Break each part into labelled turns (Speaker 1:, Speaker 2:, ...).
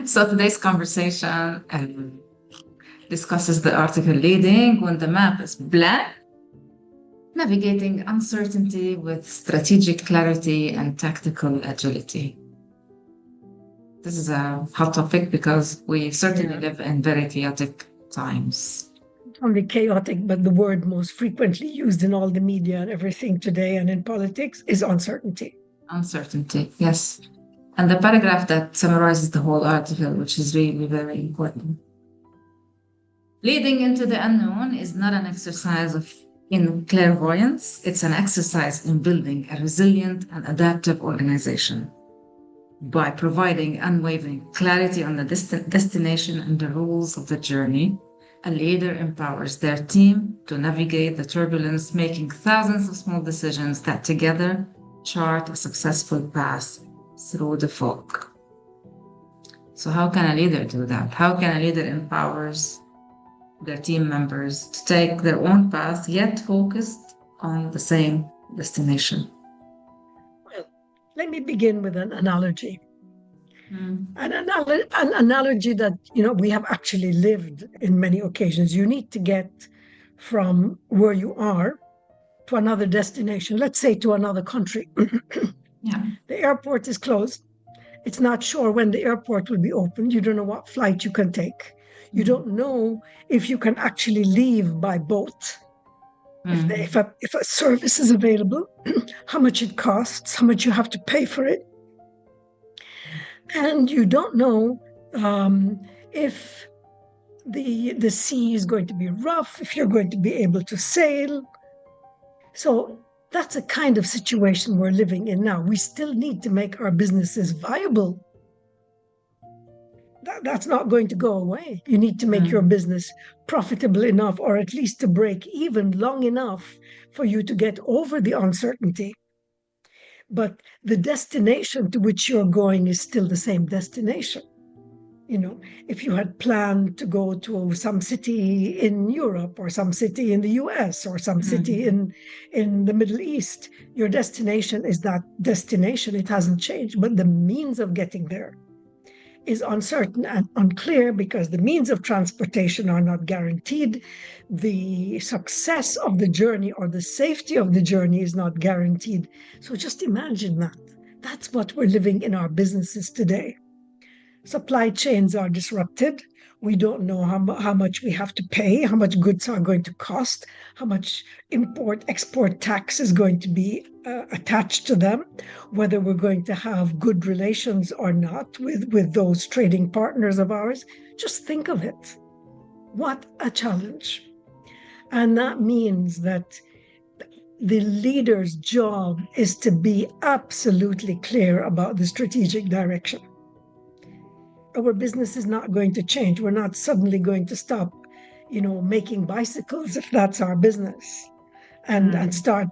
Speaker 1: So today's conversation discusses the article leading when the map is blank, navigating uncertainty with strategic clarity and tactical agility. This is a hot topic because we certainly
Speaker 2: Yeah,
Speaker 1: live in very chaotic times.
Speaker 2: not only chaotic, but the word most frequently used in all the media and everything today and in politics is uncertainty.
Speaker 1: Uncertainty, yes. And the paragraph that summarizes the whole article, which is really very important. Leading into the unknown is not an exercise in clairvoyance, it's an exercise in building a resilient and adaptive organization. By providing unwavering clarity on the destination and the rules of the journey, a leader empowers their team to navigate the turbulence, making thousands of small decisions that together chart a successful path through the fog. So, how can a leader do that? How can a leader empowers their team members to take their own path, yet focused on the same destination?
Speaker 2: Well, let me begin with an analogy.
Speaker 1: Mm.
Speaker 2: An analogy that we have actually lived in many occasions. You need to get from where you are to another destination, let's say to another country.
Speaker 1: Yeah.
Speaker 2: The airport is closed. It's not sure when the airport will be opened. You don't know what flight you can take. You
Speaker 1: Mm.
Speaker 2: don't know if you can actually leave by boat,
Speaker 1: Mm.
Speaker 2: if a service is available, how much it costs, how much you have to pay for it. And you don't know if the sea is going to be rough, if you're going to be able to sail. So that's a kind of situation we're living in now. We still need to make our businesses viable. That's not going to go away. You need to make your
Speaker 1: Mm.
Speaker 2: business profitable enough, or at least to break even long enough for you to get over the uncertainty. But the destination to which you're going is still the same destination. If you had planned to go to some city in Europe or some city in the US or some city
Speaker 1: Mm.
Speaker 2: in the Middle East, your destination is that destination. It hasn't changed, but the means of getting there is uncertain and unclear because the means of transportation are not guaranteed. The success of the journey or the safety of the journey is not guaranteed. So just imagine that. That's what we're living in our businesses today. Supply chains are disrupted. We don't know how much we have to pay, how much goods are going to cost, how much import export tax is going to be attached to them, whether we're going to have good relations or not with those trading partners of ours. Just think of it. What a challenge. And that means that the leader's job is to be absolutely clear about the strategic direction. Our business is not going to change. We're not suddenly going to stop, making bicycles if that's our business and
Speaker 1: Mm.
Speaker 2: start,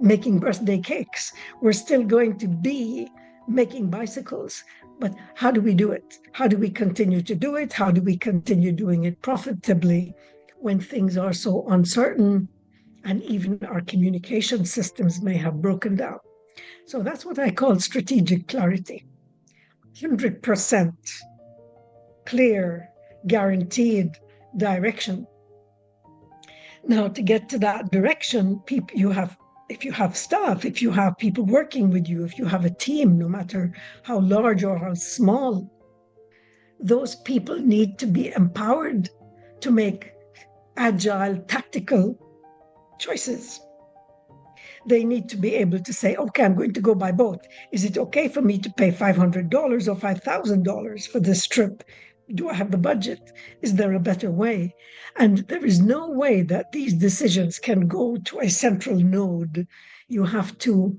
Speaker 2: making birthday cakes. We're still going to be making bicycles. But how do we do it? How do we continue to do it? How do we continue doing it profitably when things are so uncertain and even our communication systems may have broken down? So that's what I call strategic clarity. 100% clear, guaranteed direction. Now, to get to that direction, if you have staff, if you have people working with you, if you have a team, no matter how large or how small, those people need to be empowered to make agile, tactical choices. They need to be able to say, okay, I'm going to go by boat. Is it okay for me to pay $500 or $5,000 for this trip? Do I have the budget? Is there a better way? And there is no way that these decisions can go to a central node. You have to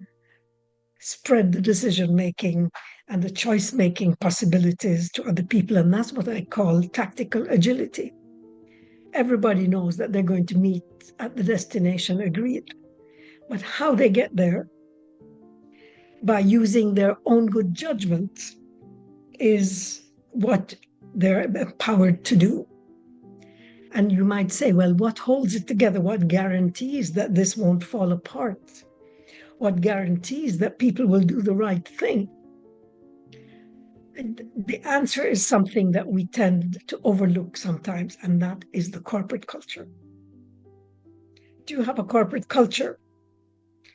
Speaker 2: spread the decision making and the choice making possibilities to other people. And that's what I call tactical agility. Everybody knows that they're going to meet at the destination agreed. But how they get there by using their own good judgment is what they're empowered to do. And you might say, well, what holds it together? What guarantees that this won't fall apart? What guarantees that people will do the right thing? The answer is something that we tend to overlook sometimes, and that is the corporate culture. Do you have a corporate culture?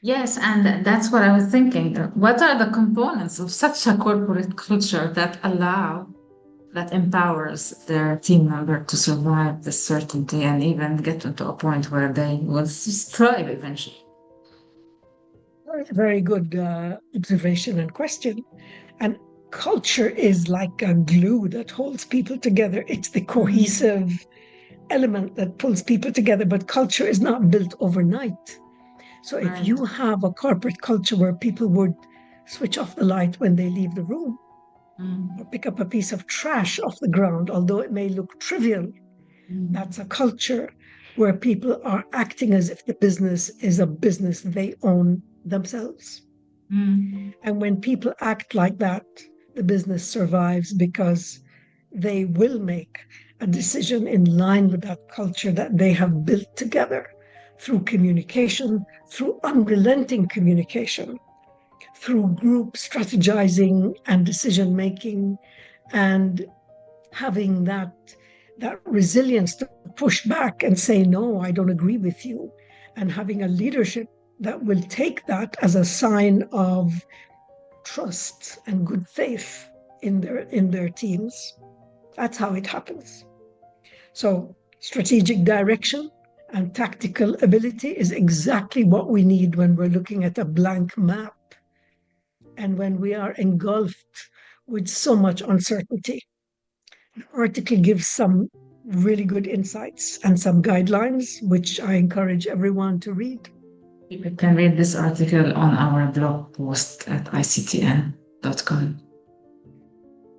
Speaker 1: Yes, and that's what I was thinking. What are the components of such a corporate culture that empowers their team member to survive the certainty and even get into a point where they will thrive eventually?
Speaker 2: Very good observation and question. And culture is like a glue that holds people together. It's the cohesive element that pulls people together, but culture is not built overnight. So if
Speaker 1: Right.
Speaker 2: you have a corporate culture where people would switch off the light when they leave the room or pick up a piece of trash off the ground, although it may look trivial, that's a culture where people are acting as if the business is a business they own themselves. And when people act like that, the business survives because they will make a decision in line with that culture that they have built together through communication, through unrelenting communication, through group strategizing and decision making, and having that resilience to push back and say, no, I don't agree with you, and having a leadership that will take that as a sign of trust and good faith in their teams. That's how it happens. So strategic direction and tactical ability is exactly what we need when we're looking at a blank map and when we are engulfed with so much uncertainty. The article gives some really good insights and some guidelines, which I encourage everyone to read.
Speaker 1: People can read this article on our blog post at ictn.com.